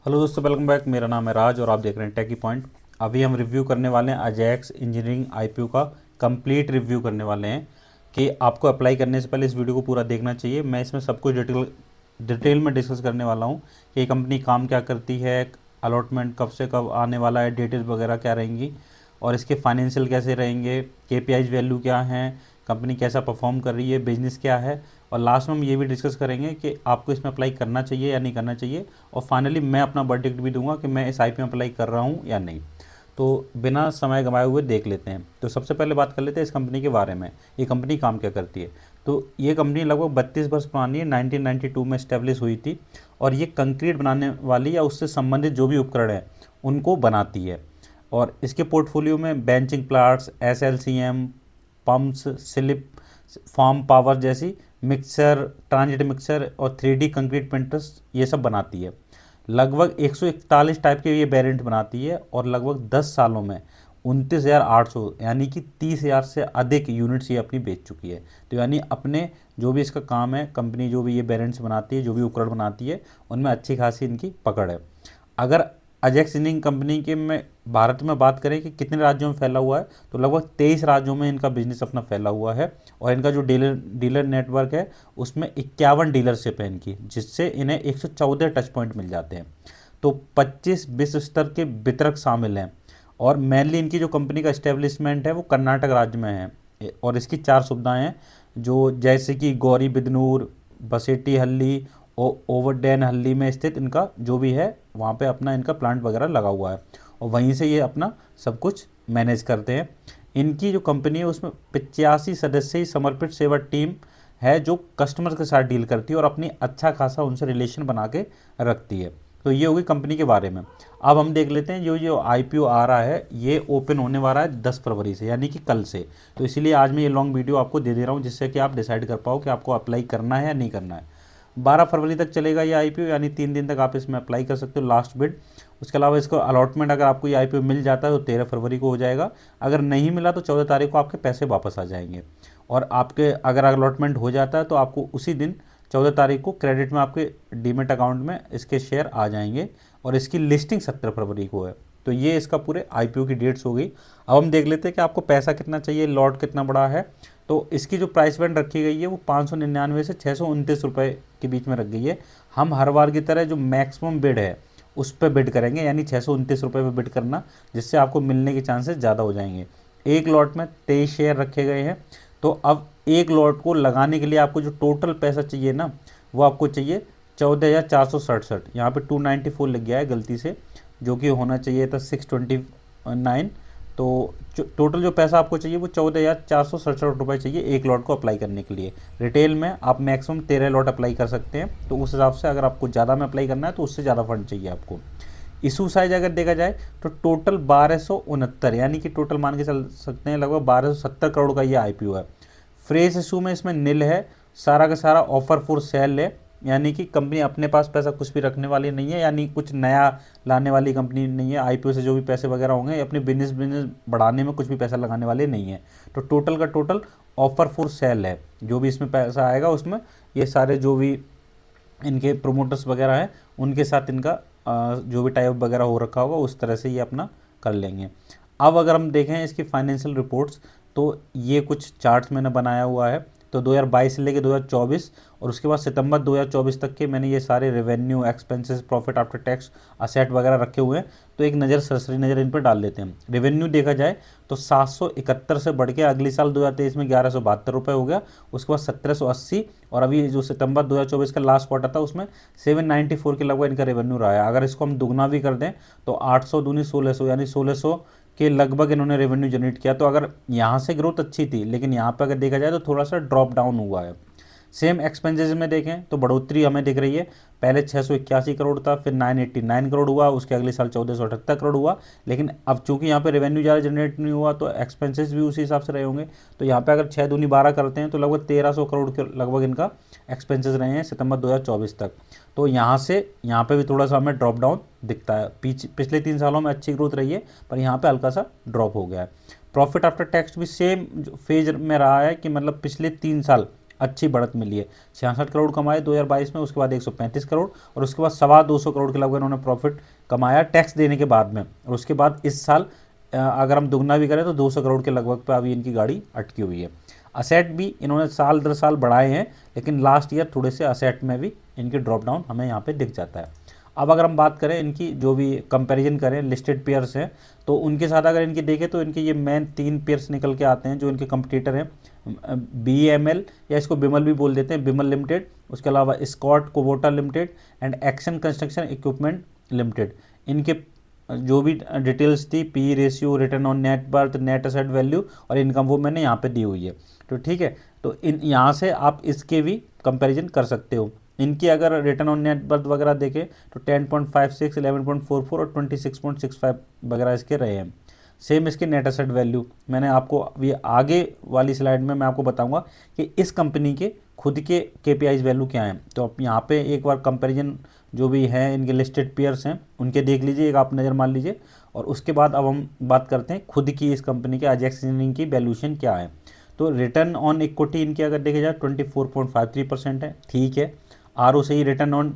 Hello दोस्तों, welcome back. मेरा नाम है राज और आप देख रहे हैं टेकी पॉइंट। अभी हम रिव्यू करने वाले हैं अजैक्स इंजीनियरिंग आईपीओ का। कंप्लीट रिव्यू करने वाले हैं कि आपको अप्लाई करने से पहले इस वीडियो को पूरा देखना चाहिए। मैं इसमें सब कुछ डिटेल में डिस्कस करने वाला हूँ कि ये कंपनी काम क्या करती है, अलॉटमेंट कब से कब आने वाला है, डिटेल्स वगैरह क्या रहेंगी और इसके फाइनेंशियल कैसे रहेंगे, केपीआईज वैल्यू क्या हैं, कंपनी कैसा परफॉर्म कर रही है, बिजनेस क्या है। और लास्ट में हम ये भी डिस्कस करेंगे कि आपको इसमें अप्लाई करना चाहिए या नहीं करना चाहिए। और फाइनली मैं अपना वर्डिक्ट भी दूंगा कि मैं इस आईपीओ में अप्लाई कर रहा हूँ या नहीं। तो बिना समय गंवाए हुए देख लेते हैं। तो सबसे पहले बात कर लेते हैं इस कंपनी के बारे में। ये कंपनी काम क्या करती है। तो ये कंपनी लगभग 32 वर्ष पुरानी है, 1992 में इस्टेब्लिश हुई थी। और ये कंक्रीट बनाने वाली या उससे संबंधित जो भी उपकरण हैं उनको बनाती है। और इसके पोर्टफोलियो में batching plants, SLCM, pumps, slip form paver जैसी मिक्सर, ट्रांजिट मिक्सर और 3D कंक्रीट प्रिंटर्स ये सब बनाती है। लगभग 141 टाइप के ये वेरिएंट बनाती है और लगभग 10 सालों में 29,800 यानी कि 30,000 से अधिक यूनिट्स ये अपनी बेच चुकी है। तो यानी अपने जो भी इसका काम है, कंपनी जो भी ये वेरिएंट्स बनाती है, जो भी उपकरण बनाती है, उनमें अच्छी खासी इनकी पकड़ है। अगर अजैक्स इंजीनियरिंग कंपनी के में भारत में बात करें कि कितने राज्यों में फैला हुआ है, तो लगभग 23 राज्यों में इनका बिजनेस अपना फैला हुआ है। और इनका जो डीलर नेटवर्क है उसमें 51 डीलरशिप है इनकी, जिससे इन्हें 114 टच पॉइंट मिल जाते हैं। तो 25 विश्व स्तर के वितरक शामिल हैं। और मेनली इनकी जो कंपनी का इस्टेब्लिशमेंट है वो कर्नाटक राज्य में है। और इसकी 4 सुविधाएँ हैं, जो जैसे कि गौरी बिदनूर, बसेटी हल्ली, ओवरडैन हल्ली में स्थित इनका जो भी है वहाँ पे अपना इनका प्लांट वगैरह लगा हुआ है। और वहीं से ये अपना सब कुछ मैनेज करते हैं। इनकी जो कंपनी है उसमें 85 सदस्य ही समर्पित सेवा टीम है, जो कस्टमर के साथ डील करती है और अपनी अच्छा खासा उनसे रिलेशन बना के रखती है। तो ये होगी कंपनी के बारे में। अब हम देख लेते हैं जो जो आईपीओ आ रहा है ये ओपन होने वाला है 10 फरवरी से, यानी कि कल से। तो इसीलिए आज मैं ये लॉन्ग वीडियो आपको दे रहा हूँ, जिससे कि आप डिसाइड कर पाओ कि आपको अप्लाई करना है या नहीं करना है। 12 फरवरी तक चलेगा ये आईपीओ, यानी 3 दिन तक आप इसमें अप्लाई कर सकते हो, लास्ट बिड। उसके अलावा इसको अलॉटमेंट अगर आपको ये आईपीओ मिल जाता है तो 13 फरवरी को हो जाएगा। अगर नहीं मिला तो 14 तारीख को आपके पैसे वापस आ जाएंगे। और आपके अगर अलॉटमेंट हो जाता है तो आपको उसी दिन 14 तारीख को क्रेडिट में आपके डीमेट अकाउंट में इसके शेयर आ जाएंगे। और इसकी लिस्टिंग 17 फरवरी को है। तो ये इसका पूरे आईपीओ की डेट्स हो गई। अब हम देख लेते हैं कि आपको पैसा कितना चाहिए, लॉट कितना बड़ा है। तो इसकी जो प्राइस बैंड रखी गई है वो 599 से 629 रुपये के बीच में रख गई है। हम हर बार की तरह जो मैक्सिमम बिड है उस पर बिड करेंगे, यानी 629 रुपये पर बिड करना, जिससे आपको मिलने के चांसेस ज़्यादा हो जाएंगे। एक लॉट में 23 शेयर रखे गए हैं। तो अब एक लॉट को लगाने के लिए आपको जो टोटल पैसा चाहिए ना, वो आपको चाहिए 14,467। यहाँ पे 294 लग गया है गलती से, जो कि होना चाहिए था 629। तो टोटल जो पैसा आपको चाहिए वो 14,467 रुपये चाहिए एक लॉट को अप्लाई करने के लिए। रिटेल में आप मैक्सिमम 13 लॉट अप्लाई कर सकते हैं। तो उस हिसाब से अगर आपको ज़्यादा में अप्लाई करना है तो उससे ज़्यादा फंड चाहिए आपको। इशू साइज अगर देखा जाए तो टोटल 1269, यानी कि टोटल मान के चल सकते हैं लगभग 1270 करोड़ का ये आईपीओ है। फ्रेश इशू में इसमें नील है, सारा का सारा ऑफर फॉर सेल है, यानी कि कंपनी अपने पास पैसा कुछ भी रखने वाली नहीं है, यानी कुछ नया लाने वाली कंपनी नहीं है। आईपीओ से जो भी पैसे वगैरह होंगे अपने बिजनेस बढ़ाने में कुछ भी पैसा लगाने वाले नहीं है। तो टोटल का टोटल ऑफर फॉर सेल है। जो भी इसमें पैसा आएगा उसमें ये सारे जो भी इनके प्रोमोटर्स वगैरह हैं उनके साथ इनका जो भी टाइप वगैरह हो रखा होगा उस तरह से ये अपना कर लेंगे। अब अगर हम देखें इसकी फाइनेंशियल रिपोर्ट्स, तो ये कुछ चार्ट्स मैंने बनाया हुआ है। तो 2022 से लेकर 2024 और उसके बाद सितंबर 2024 तक के मैंने ये सारे revenue, expenses, profit after tax, asset वगैरह रखे हुए हैं। तो एक नज़र, सरसरी नज़र इन पर डाल लेते हैं। रेवेन्यू देखा जाए तो 771 से बढ़ के अगले साल 2023 में 1172 रुपये हो गया। उसके बाद 1780 और अभी जो सितंबर 2024 का लास्ट क्वार्टर था उसमें 794 के लगभग इनका रेवेन्यू रहा है। अगर इसको हम दुगना भी कर दें तो 800 दूनी 1600, यानी 1600 के लगभग इन्होंने रेवेन्यू जनरेट किया। तो अगर यहाँ से ग्रोथ अच्छी थी, लेकिन यहाँ पर अगर देखा जाए तो थोड़ा सा ड्रॉप डाउन हुआ है। सेम एक्सपेंसेस में देखें तो बढ़ोतरी हमें दिख रही है। पहले 681 करोड़ था, फिर 989 करोड़ हुआ, उसके अगले साल 1478 करोड़ हुआ। लेकिन अब चूंकि यहाँ पे रेवेन्यू ज़्यादा जनरेट नहीं हुआ तो एक्सपेंसेस भी उसी हिसाब से रहे होंगे। तो यहाँ पे अगर 6 दूनी 12 करते हैं तो लगभग 1300 करोड़ के लगभग इनका एक्सपेंसेस रहे हैं सितंबर 2024 तक। तो यहाँ से यहाँ पे भी थोड़ा सा हमें ड्रॉप डाउन दिखता है। पिछले 3 सालों में अच्छी ग्रोथ रही है, पर यहाँ पे हल्का सा ड्रॉप हो गया है। प्रॉफिट आफ्टर टैक्स भी सेम फेज में रहा है कि मतलब पिछले 3 साल अच्छी बढ़त मिली है। 66 करोड़ कमाए 2022 में, उसके बाद 135 करोड़, और उसके बाद 225 करोड़ के लगभग इन्होंने प्रॉफिट कमाया टैक्स देने के बाद में। और उसके बाद इस साल अगर हम दुगना भी करें तो 200 करोड़ के लगभग पे अभी इनकी गाड़ी अटकी हुई है। असेट भी इन्होंने साल दर साल बढ़ाए हैं, लेकिन लास्ट ईयर थोड़े से असेट में भी इनके ड्रॉप डाउन हमें यहाँ पे दिख जाता है। अब अगर हम बात करें इनकी, जो भी कंपैरिजन करें लिस्टेड पेयर्स हैं, तो उनके साथ अगर इनकी देखें तो इनके ये मेन 3 पेयर्स निकल के आते हैं जो इनके कंपटीटर हैं। BEML, या इसको बिमल भी बोल देते हैं, बिमल लिमिटेड, उसके अलावा Escorts Kubota limited and action construction equipment limited. इनके जो भी डिटेल्स थी, P ratio, return on net worth, net asset value और इनकम, वो मैंने यहाँ पे दी हुई है। तो ठीक है, तो इन यहाँ से आप इसके भी कंपैरिजन कर सकते हो। इनकी अगर रिटर्न ऑन नेट वर्थ वगैरह देखें तो 10.56, 11.44 और 26.65 वगैरह इसके रहे हैं। सेम इसके नेट एसेट वैल्यू, मैंने आपको ये आगे वाली स्लाइड में मैं आपको बताऊंगा कि इस कंपनी के खुद के KPIs वैल्यू क्या हैं। तो आप यहाँ पे एक बार कंपैरिजन जो भी है इनके लिस्टेड पेयर्स हैं उनके देख लीजिए, एक आप नज़र मार लीजिए, और उसके बाद अब हम बात करते हैं खुद की इस कंपनी के अजेक्स इंजीनियरिंग की वैल्यूएशन क्या है। तो रिटर्न ऑन इक्विटी इनकी अगर देखे जाए 24.53% है, ठीक है। ROCE, रिटर्न ऑन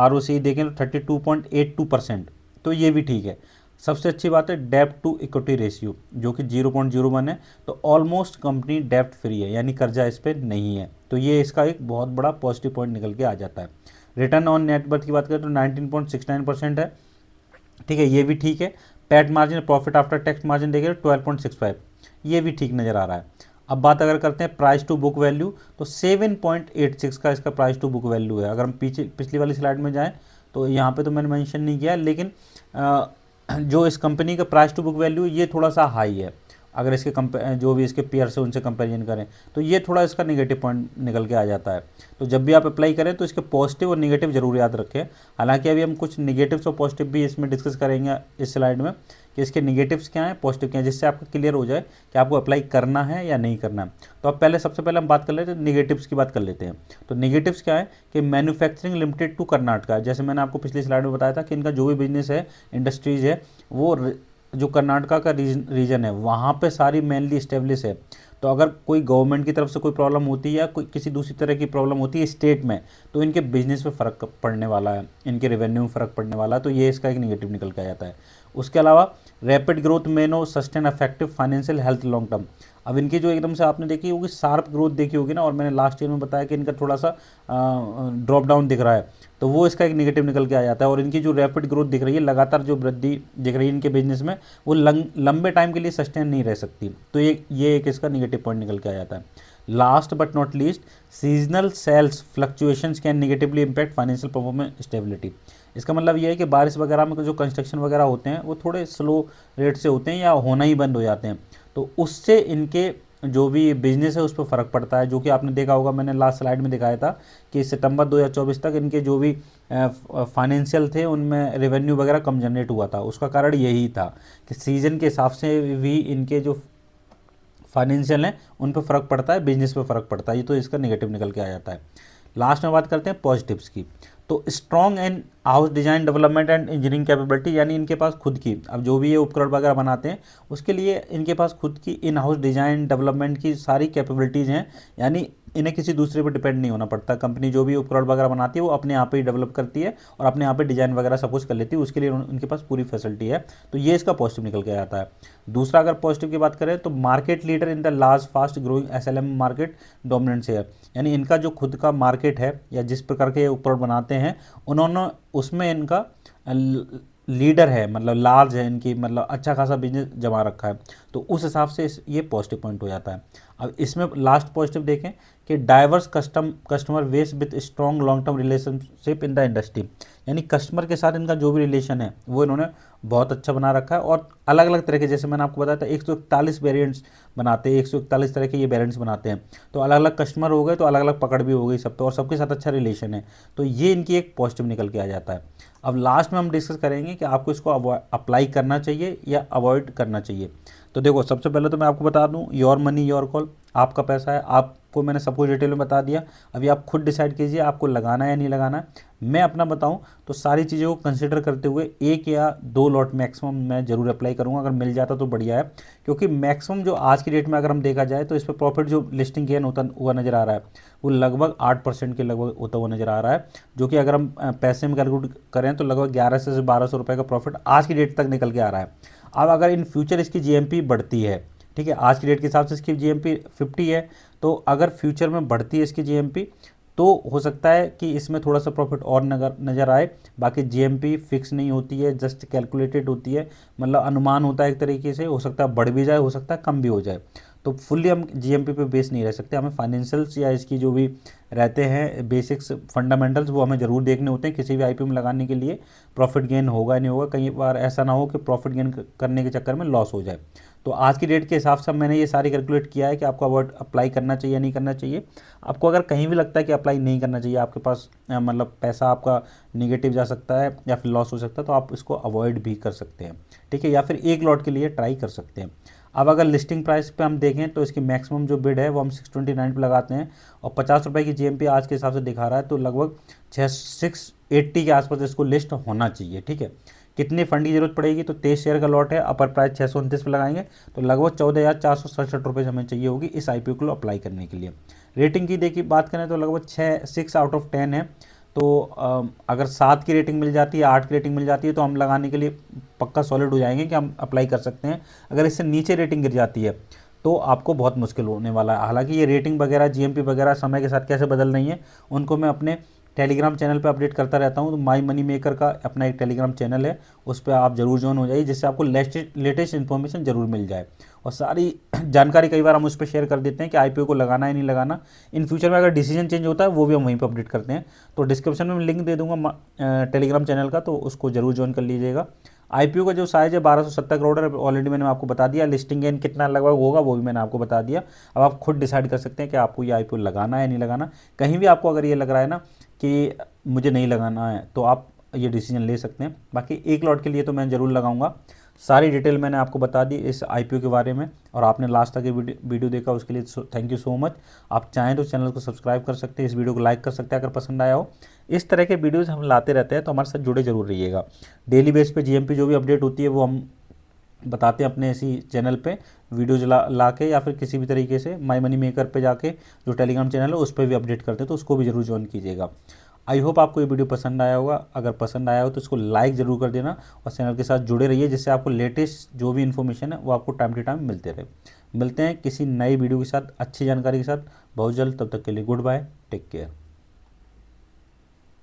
ROCE देखें तो 32.82%, तो ये भी ठीक है। सबसे अच्छी बात है डेब्ट टू इक्विटी रेशियो जो कि 0.01 है, तो ऑलमोस्ट कंपनी डेब्ट फ्री है, यानी कर्जा इस पर नहीं है। तो ये इसका एक बहुत बड़ा पॉजिटिव पॉइंट निकल के आ जाता है। रिटर्न ऑन नेट वर्थ की बात करें तो 19.69% है, ठीक है, ये भी ठीक है। PAT margin, profit after tax margin देखें तो 12.65, ये भी ठीक नज़र आ रहा है। अब बात अगर करते हैं प्राइस टू बुक वैल्यू, तो 7.86 का इसका प्राइस टू बुक वैल्यू है। अगर हम पिछली वाली स्लाइड में जाएं तो यहाँ पे तो मैंने मेंशन नहीं किया, लेकिन जो इस कंपनी का प्राइस टू बुक वैल्यू ये थोड़ा सा हाई है। अगर इसके जो भी इसके पेयर से उनसे कंपैरिजन करें तो ये थोड़ा इसका नेगेटिव पॉइंट निकल के आ जाता है। तो जब भी आप अप्लाई करें तो इसके पॉजिटिव और नेगेटिव जरूर याद रखें। हालांकि अभी हम कुछ नेगेटिव्स और पॉजिटिव भी इसमें डिस्कस करेंगे इस स्लाइड में कि इसके नेगेटिव्स क्या हैं, पॉजिटिव क्या हैं, जिससे आपको क्लियर हो जाए कि आपको अप्लाई करना है या नहीं करना है। तो अब सबसे पहले हम बात कर लेते हैं, नेगेटिव्स की बात कर लेते हैं। तो नेगेटिव्स क्या है कि मैन्युफैक्चरिंग लिमिटेड टू कर्नाटका, जैसे मैंने आपको पिछली स्लाइड में बताया था कि इनका जो भी बिजनेस है, इंडस्ट्रीज है, वो जो कर्नाटका का रीजन है वहाँ पे सारी मेनली इस्टेब्लिश है। तो अगर कोई गवर्नमेंट की तरफ से कोई प्रॉब्लम होती है या कोई किसी दूसरी तरह की प्रॉब्लम होती है स्टेट में, तो इनके बिजनेस पे फ़र्क पड़ने वाला है, इनके रेवेन्यू में फ़र्क पड़ने वाला है। तो ये इसका एक नेगेटिव निकल के आ जाता है। उसके अलावा रैपिड ग्रोथ में no sustain effective financial health long term. अब इनकी जो एकदम से आपने देखी होगी शार्प ग्रोथ देखी होगी ना, और मैंने लास्ट ईयर में बताया कि इनका थोड़ा सा ड्रॉप डाउन दिख रहा है, तो वो इसका एक नेगेटिव निकल के आ जाता है। और इनकी जो रैपिड ग्रोथ दिख रही है, लगातार जो वृद्धि दिख रही है इनके बिजनेस में, वो लंबे टाइम के लिए सस्टेन नहीं रह सकती। तो ये एक इसका नेगेटिव पॉइंट निकल के आ जाता है। Last but not least, seasonal sales fluctuations can negatively impact financial performance stability. इसका मतलब ये है कि बारिश वगैरह में जो कंस्ट्रक्शन वगैरह होते हैं वो थोड़े स्लो रेट से होते हैं या होना ही बंद हो जाते हैं, तो उससे इनके जो भी बिजनेस है उस पर फ़र्क पड़ता है। जो कि आपने देखा होगा, मैंने लास्ट स्लाइड में दिखाया था कि सितंबर 2024 तक इनके जो भी फाइनेंशियल थे उनमें रेवेन्यू वगैरह कम जनरेट हुआ था। उसका कारण यही था कि सीज़न के हिसाब से भी इनके जो फाइनेंशियल हैं उन पर फ़र्क पड़ता है, बिजनेस पे फ़र्क पड़ता है। ये तो इसका नेगेटिव निकल के आ जाता है। लास्ट में बात करते हैं पॉजिटिव्स की। तो strong and house design development and engineering capability, यानी इनके पास खुद की, अब जो भी ये उपकरण वगैरह बनाते हैं उसके लिए इनके पास खुद की इन हाउस डिज़ाइन डेवलपमेंट की सारी कैपेबिलिटीज़ हैं, यानी इन्हें किसी दूसरे पर डिपेंड नहीं होना पड़ता। कंपनी जो भी उपकरण वगैरह बनाती है वो अपने यहाँ पे ही डेवलप करती है और अपने यहाँ पे डिज़ाइन वगैरह सब कुछ कर लेती है, उसके लिए उनके पास पूरी फैसिलिटी है। तो ये इसका पॉजिटिव निकल के आता है। दूसरा अगर पॉजिटिव की बात करें तो market leader in the large fast growing SLM market dominant share, यानी इनका जो खुद का मार्केट है या जिस प्रकार के उपकरण बनाते हैं उन्होंने उसमें इनका लीडर है, मतलब लार्ज है इनकी, मतलब अच्छा खासा बिजनेस जमा रखा है। तो उस हिसाब से ये पॉजिटिव पॉइंट हो जाता है। अब इसमें लास्ट पॉजिटिव देखें कि diverse customer base with strong long term relationship in the industry, यानी कस्टमर के साथ इनका जो भी रिलेशन है वो इन्होंने बहुत अच्छा बना रखा है। और अलग अलग तरह के, जैसे मैंने आपको बताया था 141 वेरिएंट्स बनाते हैं, 141 तरह के ये वेरिएंट्स बनाते हैं। तो अलग अलग कस्टमर हो गए तो अलग अलग पकड़ भी हो गई सब पे, और सबके साथ अच्छा रिलेशन है। तो ये इनकी एक पॉजिटिव निकल के आ जाता है। अब लास्ट में हम डिस्कस करेंगे कि आपको इसको अप्लाई करना चाहिए या अवॉइड करना चाहिए। तो देखो, सबसे पहले तो मैं आपको बता दूं, योर मनी योर कॉल, आपका पैसा है, आप आपको मैंने सब कुछ डिटेल में बता दिया। अभी आप खुद डिसाइड कीजिए आपको लगाना है या नहीं लगाना है। मैं अपना बताऊं तो सारी चीज़ों को कंसिडर करते हुए 1 या 2 लॉट मैक्सिमम मैं ज़रूर अप्लाई करूंगा। अगर मिल जाता तो बढ़िया है, क्योंकि मैक्सिमम जो आज की डेट में अगर हम देखा जाए तो इस पर प्रॉफिट जो लिस्टिंग गेन होता हुआ नज़र आ रहा है वो लगभग 8% के लगभग होता हुआ नज़र आ रहा है, जो कि अगर हम पैसे में कैलकुलेट करें तो लगभग 1100 से 1200 रुपये का प्रॉफिट आज की डेट तक निकल के आ रहा है। अब अगर इन फ्यूचर इसकी जीएमपी बढ़ती है, ठीक है, आज की डेट के हिसाब से इसकी जीएमपी 50 है, तो अगर फ्यूचर में बढ़ती है इसकी जीएमपी तो हो सकता है कि इसमें थोड़ा सा प्रॉफिट और नज़र आए। बाकी जीएमपी फिक्स नहीं होती है, जस्ट कैलकुलेटेड होती है, मतलब अनुमान होता है एक तरीके से, हो सकता है बढ़ भी जाए, हो सकता है कम भी हो जाए। तो फुल्ली हम जीएमपी पे बेस नहीं रह सकते, हमें फाइनेंशियल्स या इसकी जो भी रहते हैं बेसिक्स फंडामेंटल्स वो हमें ज़रूर देखने होते हैं किसी भी आईपीओ में लगाने के लिए। प्रॉफिट गेन होगा नहीं होगा, कई बार ऐसा ना हो कि प्रॉफिट गेन करने के चक्कर में लॉस हो जाए। तो आज की डेट के हिसाब से मैंने ये सारी कैलकुलेट किया है कि आपको अवॉइड अप्लाई करना चाहिए या नहीं करना चाहिए। आपको अगर कहीं भी लगता है कि अप्लाई नहीं करना चाहिए, आपके पास मतलब पैसा आपका निगेटिव जा सकता है या फिर लॉस हो सकता है, तो आप इसको अवॉइड भी कर सकते हैं, ठीक है, या फिर एक लॉट के लिए ट्राई कर सकते हैं। अब अगर लिस्टिंग प्राइस पे हम देखें तो इसकी मैक्सिमम जो बिड है वो हम 629 पे लगाते हैं और 50 रुपये की जीएमपी आज के हिसाब से दिखा रहा है, तो लगभग 680 के आसपास इसको लिस्ट होना चाहिए, ठीक है। कितने फंड की जरूरत पड़ेगी, तो 23 शेयर का लॉट है, अपर प्राइस 629 पे लगाएंगे तो लगभग 14,467 रुपये हमें चाहिए होगी इस आईपीओ को अप्लाई करने के लिए। रेटिंग की देखिए बात करें तो लगभग 6 आउट ऑफ 10 है। तो अगर 7 की रेटिंग मिल जाती है, 8 की रेटिंग मिल जाती है तो हम लगाने के लिए पक्का सॉलिड हो जाएंगे कि हम अप्लाई कर सकते हैं। अगर इससे नीचे रेटिंग गिर जाती है तो आपको बहुत मुश्किल होने वाला है। हालांकि ये रेटिंग वगैरह जीएमपी वगैरह समय के साथ कैसे बदल रही है उनको मैं अपने टेलीग्राम चैनल पे अपडेट करता रहता हूँ। तो माई मनी मेकर का अपना एक टेलीग्राम चैनल है, उस पर आप जरूर ज्वाइन हो जाइए, जिससे आपको लेटेस्ट इन्फॉर्मेशन जरूर मिल जाए और सारी जानकारी कई बार हम उस पर शेयर कर देते हैं कि आईपीओ को लगाना है नहीं लगाना। इन फ्यूचर में अगर डिसीजन चेंज होता है वो भी हम वहीं पर अपडेट करते हैं। तो डिस्क्रिप्शन में मैं लिंक दे दूंगा टेलीग्राम चैनल का, तो उसको जरूर ज्वाइन कर लीजिएगा। आईपीओ का जो साइज है 1270 करोड़ है, ऑलरेडी मैंने आपको बता दिया। लिस्टिंग गेन कितना लगभग होगा वो भी मैंने आपको बता दिया। अब आप खुद डिसाइड कर सकते हैं कि आपको ये आईपीओ लगाना है नहीं लगाना। कहीं भी आपको अगर ये लग रहा है ना कि मुझे नहीं लगाना है तो आप ये डिसीजन ले सकते हैं। बाकी एक लॉट के लिए तो मैं ज़रूर लगाऊंगा। सारी डिटेल मैंने आपको बता दी इस आईपीओ के बारे में, और आपने लास्ट तक ये वीडियो देखा उसके लिए थैंक यू सो मच। आप चाहें तो चैनल को सब्सक्राइब कर सकते हैं, इस वीडियो को लाइक कर सकते हैं अगर पसंद आया हो। इस तरह के वीडियोज़ हम लाते रहते हैं, तो हमारे साथ जुड़े जरूर रहिएगा। डेली बेस पे जीएमपी जो भी अपडेट होती है वो हम बताते हैं अपने इसी चैनल पे वीडियोज ला के, या फिर किसी भी तरीके से माई मनी मेकर पे जाके जो टेलीग्राम चैनल है उस पर भी अपडेट करते हैं, तो उसको भी जरूर ज्वाइन कीजिएगा। आई होप आपको ये वीडियो पसंद आया होगा। अगर पसंद आया हो तो इसको लाइक ज़रूर कर देना और चैनल के साथ जुड़े रहिए, जिससे आपको लेटेस्ट जो भी इन्फॉर्मेशन है वो आपको टाइम टू टाइम मिलते रहे। मिलते हैं किसी नई वीडियो के साथ अच्छी जानकारी के साथ बहुत जल्द। तब तक के लिए गुड बाय, टेक केयर।